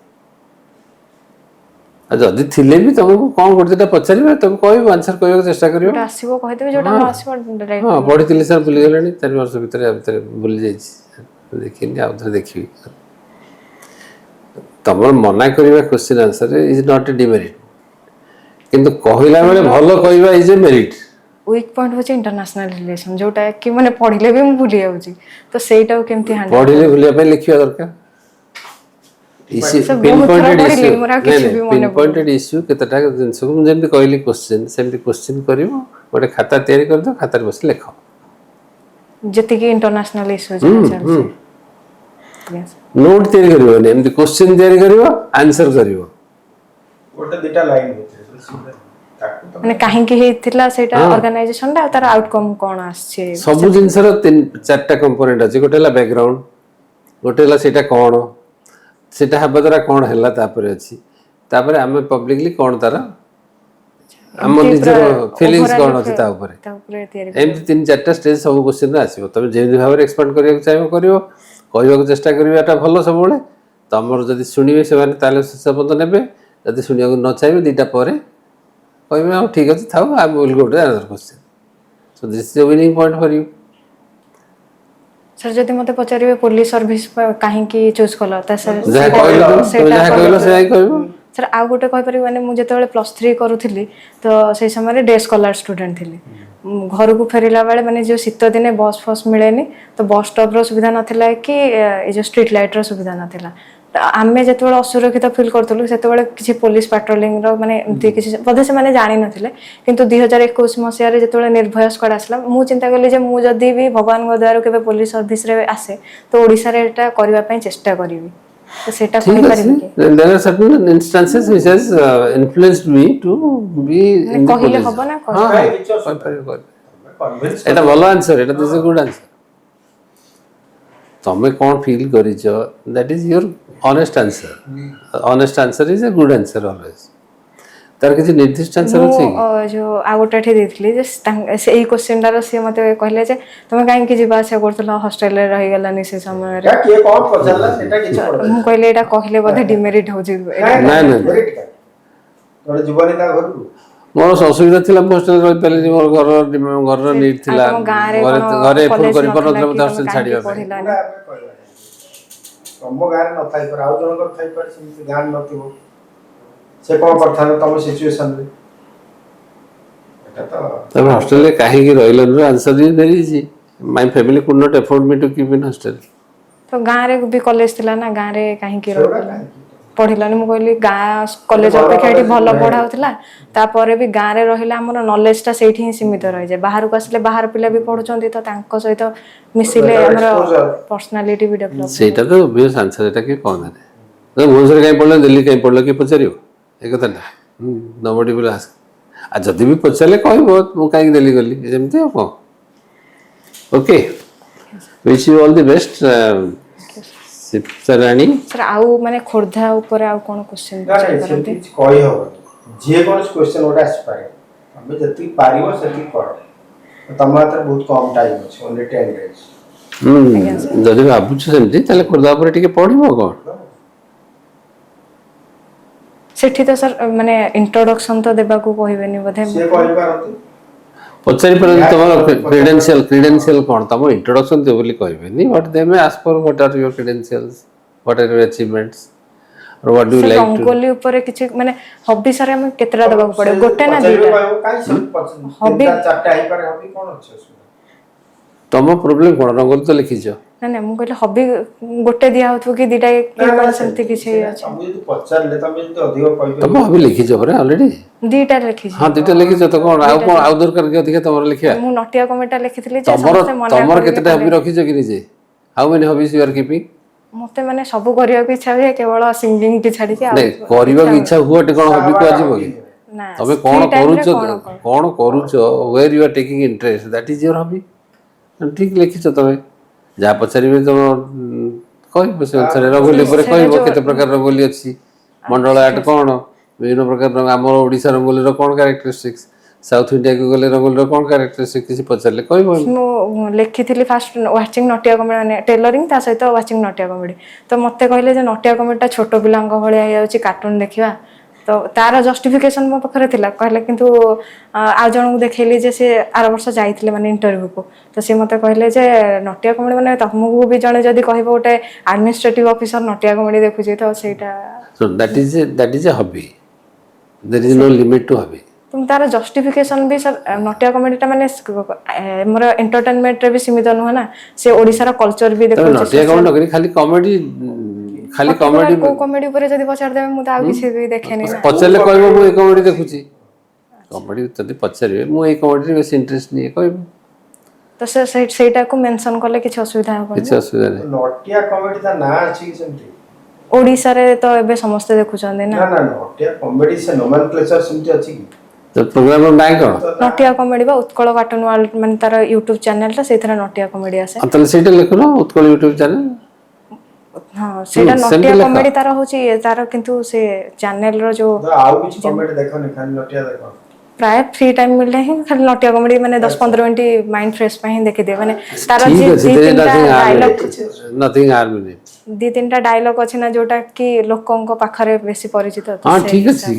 जदि थिले भी तुमको कौन करतेटा पचारिबे तुम कहबो आंसर कहबो चेष्टा करियो जोटा आसीबो कहि देबे जोटा न आसीबो डायरेक्ट हां पढि थिले सर भूली गेलानी 4 वर्ष भीतर भूली जाई देखिनी आ उधर देखिबी तमर मना करिबा question answer is not a demerit किंतु कहिला बेले भलो कहिबा is a merit weak point होचे इंटरनेशनल रिलेशन जोटा कि माने पढिले भी हम भूली जाउची तो सेटा केमथि हैंडल पढिले भूलिया पे लिखिया दरकार इश्यू पिनपॉइंटेड इश्यू केतटा जिंस को जेंति कहली क्वेश्चन सेमति क्वेश्चन करिवो गोटे खाता तयारी कर दो खाता रे बस लिखो जति कि इंटरनेशनल इश्यू चलছে यस नोट तयारी करिवो ने एमति क्वेश्चन तयारी करिवो आंसर करिवो गोटे दिटा लाइन होते माने काहे कि हेतिला सेटा ऑर्गेनाइजेशन दा तार आउटकम कोन आछे सब जिंसर तीन चारटा कंपोनेंट अछि गोटेला बैकग्राउंड गोटेला सेटा कोन सेटा हबा द्वारा कौन हैला तापर अछि तापर आमे पब्लिकली कौन तारा आम निजर फीलिंग्स कौन अछि ता ऊपर एमति 3-4टा स्टेज सब क्वेश्चन रे आसीबो तमे जे भाव एक्सपेंड करिया चाहिबो करियो कहइबा चेष्टा करिवाटा भलो सब बेले तमर जदि सुनिबे से माने ताले शपथ नेबे जदि सुनिया न चाहिबे दीटा परे कहइबे आ ठीक अछि though I will go to another question so this is the winning point for you sir जदि मते पचारिबे पुलिस सर्विस काहे की चूज कला त सर जहा कहलो से आई कहबो सर आ गोटे कहि परिबे माने मु जेतेबेले +3 करूथिली तो से समय डे स्कॉलर स्टूडेंट थिली घर को फेरिला बेले माने जो शीत दिने बस फस मिलेनी तो बस स्टॉप रो सुविधा नथिला कि ए जो स्ट्रीट लाइट रो सुविधा नथिला आमे जेतेबेले असुरक्षित फील करथलु सेतेबेले किछि पुलिस पेट्रोलिंग रो माने एमति किछि पदे से माने जानि नथिले किंतु 2021 मसिया रे जेतेबेले निर्भय स्क्वाड आसला मु चिंता करली जे मु जदी भी भगवान गो द्वारा केबे पुलिस सर्विस रे आसे तो ओडिसा रे एटा करबा पई चेष्टा करिवि तो सेटा कहि परिबि कि there are certain instances which has influenced me to be in the कहिले police हबो ना এটা ভালো आंसर এটা দিস গুড आंसर তুমি কোন ফিল করিছো that is your honest answer is a good answer always तार किछि निर्दिष्ट आंसर अछि जो आगोटा ठे देथली जे एई क्वेश्चन डारो से मते कहले जे तुम काहे की जीवा से करथला हॉस्टल रे रहि गेलानी से समय रे के कोन पछला सेटा किछि पड़ला मु कहले एटा कहले बधे डिमेरिट हो जे ना ना तोरे जीवनी ता घर मोर असुविधा थिला हॉस्टल रहि पेले मोर घर नीड थिला घरे फुल करि पर नथला हॉस्टल छाडिया तम गारे न थाई पर आउ जन कर थाई पर से ज्ञान नथिबो से कोन करथान तम सिचुएशन रे एटा तो तब हॉस्टल ले काहे की रहिलन answer is very easy my family could not afford me to keep in hostel तो गारे भी कॉलेज थिला ना गारे काहे की रहिला पढ़िलानी मु कहली गा कॉलेज अपेक्षा एठी भलो पढाउतला तापरे भी गारे रहिला हमर नॉलेज ता सेठी ही सीमित रहि जाय बाहर को आसले बाहर पिला भी पढुचंती तो तांको सहित मिसिले हमर पर्सनालिटी भी डेवलप सेटा तो बेस आंसर एटा के कोन रे तो भुवनेश्वर काई पढले दिल्ली काई पढले की पचारियो ए कथा ना नोबडी विल आस्क आ जदी भी पचारले कहबो मु काई दिल्ली गली जेमते हो okay wish you all the best Sipsarani sir आउ माने खोरधा ऊपर आउ कोन क्वेश्चन करते कहि हो जे कोन क्वेश्चन ओटा आस पारे हमें जति पारिबो सेति पढ तमातर बहुत कम टाइम अछि ओनली 10 डेज जदी भाबु छ सेमती तले खोरधा ऊपर टिके पढिबो कोन सेठी तो सर माने इंट्रोडक्शन तो देबा को कहिबेनी बधे से कहि पारती पचारि पर तमर क्रेडेंशियल कोन तम इंट्रोडक्शन दे बोली कहबेनी what they may ask for what are your credentials what are your achievements और what do you like to rangoli ऊपर किछि माने हॉबी सारे हम केतरा देबा को पड़े गोटे ना दीटा हॉबी चारटा ही पर हॉबी कोन अछि तम प्रॉब्लम कोन रंगोली तो लिखिछो ना ना मु कहले हॉबी गोटे दिया होथु कि दीटा के कोन सेंति किछि अछि हम यदि पचार ले तमे यदि अधिक कहि तम हॉबी लिखिछो परे ऑलरेडी दीटा लिखि हां दीटा लिखिछो तो कोन आउ दरकार के अधिक तमर लिखिया मु नटिया कमेटा लिखितली जे समस्त मन तमर केतेटा हॉबी रखिछो कि निजे how many hobbies you are keeping मते माने सब करिया के इच्छा है केवल सिंगिंग के छाडी के नहीं करिवा की इच्छा हुआ कोन हॉबी को आजीबो कि तमे कोन करूछो where you are taking interest that is your hobby ठीक लिखिछो तमे जा पचारिबे तुम कहि बसे छरे रंगोली पर कहबो केते प्रकार रंगोली अछि मंडल आर्ट कोन विभिन्न प्रकार हमर ओडिसा रंगोली रो कोन कैरेक्टरिस्टिक्स साउथ इंडिया को गले रंगोली रो कोन कैरेक्टरिस्टिक्स किछि पचारले कहबो मु लिखिथिली फास्ट वाचिंग नटिया कॉमेडी माने टेलरिंग ता सहित वाचिंग नटिया कॉमेडी तो मते कहले जे नटिया कॉमेडी छोटो पिलांग भलिया याउची कार्टून देखिबा तो तार जस्टिफिकेशन मो पखरे थिला कहले किंतु आ जण को देखैली जे से आर वर्ष जाइथिले माने इंटरव्यू को तो से मते कहले जे नटिया कॉमेडी माने तमको भी जणे जदी कहबो ओटे एडमिनिस्ट्रेटिव ऑफिसर नटिया कॉमेडी देखु जे तो सेटा so that is a hobby there is no limit to hobby तुम तार जस्टिफिकेशन भी सर नटिया कॉमेडीटा माने मोर एंटरटेनमेंट रे भी सीमित न ना से ओडिसा रा कल्चर भी देखो नटिया कॉमेडी खाली कॉमेडी को कॉमेडी ऊपर जदी पछाड़ देबे मु त आ किछि भी देखेनी ना पछले कहबो मु ए कॉमेडी देखुची कॉमेडी जदी पछारिबे मु ए कॉमेडी रे बेसी इंटरेस्ट नहीं कहबो तो से सेटा को मेंशन करले किछि असुविधा हो किछि असुविधा नहीं नटिया कॉमेडी ता ना अछि सेमती ओडिसा रे तो एबे समस्त देखु छन ना ना नटिया कॉमेडी से नोमेनक्लेचर सेमती अछि कि तो प्रोग्राम में नाइ कोन नटिया कॉमेडी बा उत्कल कार्टून वर्ल्ड माने तार YouTube चैनल ता सेथरा नटिया कॉमेडी आसे अतल सेटा लिखनो उत्कल YouTube चैनल हाँ सेटा सेमती नटिया लेख। कॉमेडी तार होची तार किंतु से चैनल रो जो आउ किछ कमेंट देखो नि खाली नटिया देखो प्राय फ्री टाइम मिलले ही खाली नटिया कॉमेडी माने 10-15 मिनिट माइंड फ्रेश पे ही देखि दे माने तार ठीक जे अछि, दी there is तीनटा nothing harm in dialogue it. Nothing harm in it. दी तीनटा डायलॉग अछि ना जोटा कि लोकन को पाखरे बेसी परिचित तो हाँ से ठीक अछि,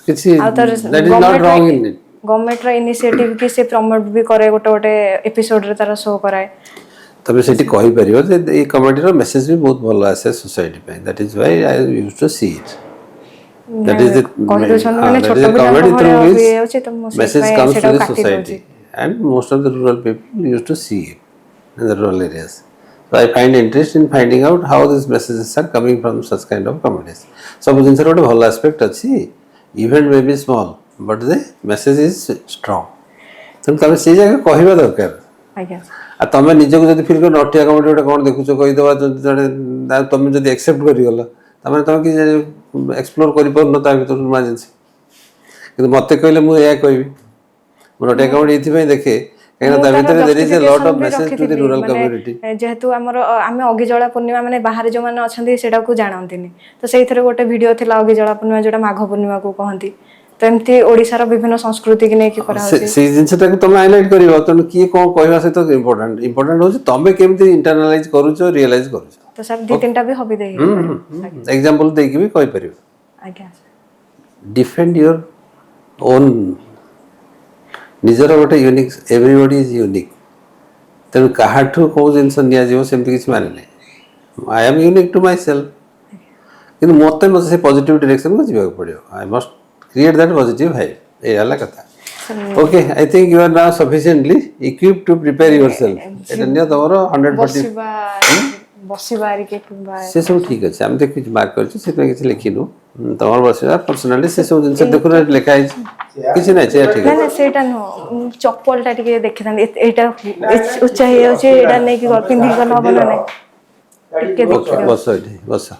किसी आ तर that is not wrong in it. Government रो इनिशिएटिव कि से प्रमोट भी करे गोटे गोटे एपिसोड रे तार शो कराए तबे सेठी कहि परियो जे ए कमेडी रो मेसेज भी बहुत भलो आसे सोसाइटी पे, that is why I used to see it. That is the कहि दो छन माने that छोट is the पिला comedy को through भले which हुए अछि तो मो से message पे comes सेटा to the काटी society, doji and most of the rural people used to see it in the rural areas. So I find interest in finding out how these messages are coming from such kind of comedies. सब जिनसे रोटे भलो aspect अच्छी, event may be small, but the message is strong. तो तबे से जगह कहिबा दरकार। आज्ञा आ तमे निजको जदि फील कर नटिया कमेडी गोटे कोन देखुछ कहि देबा जने तमे जदि एक्सेप्ट करि गला तमे तमे कि एक्सप्लोर करि पर न ता भीतर नुआ जिंस किंतु मते कहले मु या कहबी मु नटिया कमेडी इथि पे देखे कहना ता भीतर there is a lot of message to the rural community जेहेतु आमर आमे अगिजला पूर्णिमा माने बाहर जो माने अछंती सेटा को जानंतिनी तो सेई थरे गोटे वीडियो थिला अगिजला पूर्णिमा जोटा माघ पूर्णिमा को कहंती तो एमती ओडिसा रो विभिन्न संस्कृति कि नै कि करा होची से जिंसटा को तमे हाइलाइट करिवो तने की कोन कहबा से तो इंपोर्टेंट होची तमे केमती इंटरनलाइज करूचो रियलाइज करूचो तो सब दी तीनटा भी हबी देही एग्जांपल दे कि भी कहि परिवो आज्ञा डिफेंड योर ओन निजर गोटे यूनिक एवरीबॉडी इज यूनिक तेणु काहाठू कौ जिनस निया जीव सेमती किछि माने नै I am unique to myself किंतु मते से पॉजिटिव डायरेक्शन को जीवा पड़ियो I must create that positive vibe ए हला कथा okay I think you are now sufficiently equipped to prepare yourself एटा निया तमरो 140 बसिबारी के कुंबा से सब ठीक अछि हम देख किछ मार्क करछि से किछ लिखिनु तमर बसिबा पर्सनाली से सब जिनस देखु लेखा है किछ नै छै ठीक ना सेटा न चप्पलटा टिके देखिथान एटा उच्चा हे होचे एटा नै कि पिंधी को न बना नै टिके ओके बस बस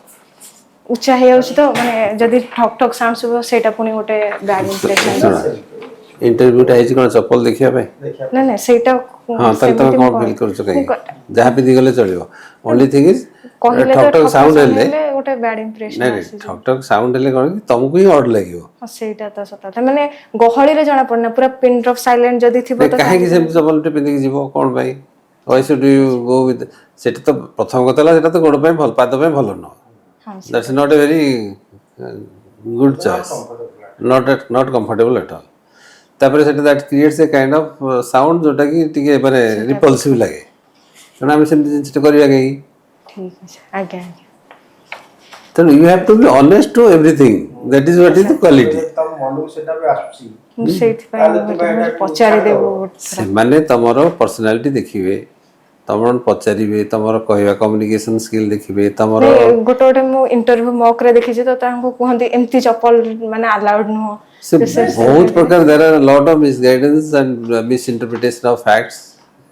उच्चा हे होची तो माने जदी ठक ठक साउंड सुबो सेटा पुनी गोटे बैड इंप्रेशन इंटरव्यू टा है कोन चप्पल देखिया पे ना ना सेटा हां तल तम कोन फील करछ कहीं जहां पे दिगले चलियो ओनली थिंग इज कहले ठक ठक साउंड हेले गोटे बैड इंप्रेशन नहीं ठक ठक साउंड हेले कोन तुमको ही ऑड लागियो हां सेटा तो सता था माने गहळी रे जणा पड़ना पूरा पिन ड्रॉप साइलेंट जदी थिबो तो काहे कि से चप्पल टे पिंदी जीवो कोन भाई why should you go with सेटा तो प्रथम कतला सेटा तो गोड़ पे भल पाद पे भल न हां that's not a very good choice not comfortable at all तापर सेटा that creates a kind of sound जोटा कि टिके माने रिपल्सिव लागे तना हम सेम जिंस करिया गई ठीक है आज्ञा तो you have to be honest to everything that is what is the quality तम मनु सेटा भी आसुची मु सेति पय पचारि देबो से माने तमरो पर्सनालिटी देखिबे तमन पचारिबे तमरो कहवा कम्युनिकेशन स्किल देखिबे तमरो गोटे गोटे मु इंटरव्यू मॉक रे देखि तो तांको कहंती एम्ति चप्पल माने अलाउड न से बहुत प्रकार there are lot of misguidance and misinterpretation of facts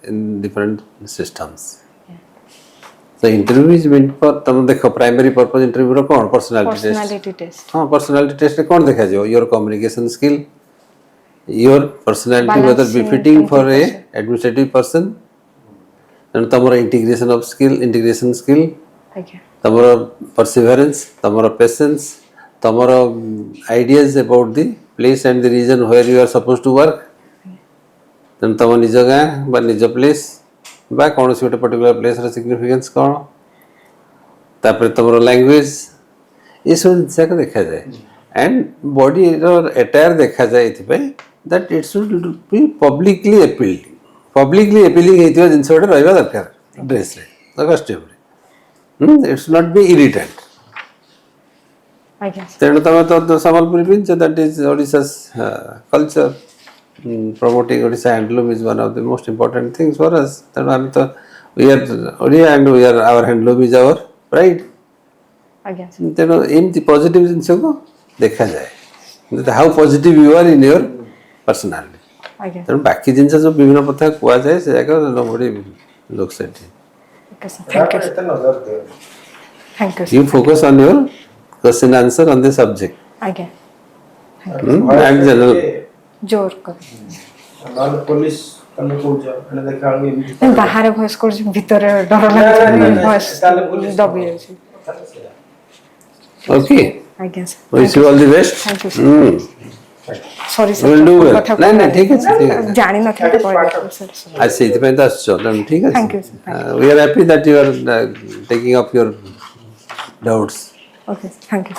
in different systems so interview is meant for तम देखो प्राइमरी पर्पस इंटरव्यू रो कोन पर्सनालिटी टेस्ट हां पर्सनालिटी टेस्ट रे कोन देखा जो your communication skill your personality whether befitting for a administrative person and तमरो इंटीग्रेशन स्किल आज्ञा तमरो परसिवरेंस तमरो पेशेंस तमरो ideas about the place and the reason where you are suppose to work then तम निज गां बा निज प्लेस बा कौन से गोटे पर्टिकुलर प्लेस र सिग्निफिकेंस कौन तापर तमरो लैंग्वेज ये सब जिनस को देखा जाए एंड बॉडी रो एटायर देखा जाए इथिपे that it should be publicly appealing हेतिवा जिनस गोटे रहबा दरकार ड्रेस रे कॉस्ट्यूम रे it should not be irritant आज्ञा तेणु तमे तो संबलपुरी पिंच दैट इज ओडिसा's culture promoting Odisha handloom is one of the most important things for us. Then we are Odia and we are our handloom is our pride. आज्ञा Then in the positive जिनस को देखा जाए how positive you are in your personality. आज्ञा तेणु बाकी जिनस जो विभिन्न प्रथा कुआ जाए से जाकर nobody looks at it. Okay sir thank you एते नजर दे thank you You focus on your question answer on the subject. आज्ञा And general. जोर कर नॉन पुलिस ତମେ କହୁଛ ମାନେ ଦେଖିଲା ବେଳକୁ ଏମିତି ମୁଁ ବାହାରେ ଭଏସ୍ କରୁଛି ଭିତରେ ଡର ଲାଗୁଛି ଭଏସ୍ ଦବି ଯାଉଛି Okay. ଆଜ୍ଞା sir Wish you all the best. Thank you, sir. You sorry will do sir well. କଥା ନାଇଁ ନାଇଁ କହିବା ଠିକ ଅଛି ଠିକ ଅଛି ଜାଣିନଥିଲି ତ କହିବାକୁ ସାର୍ ଆଜି ସେଇଥିପାଇଁ ତ ଆସିଛ ତେଣୁ ଠିକ ଅଛି Thank you, sir. we are happy that you are taking up your doubts. Okay thank you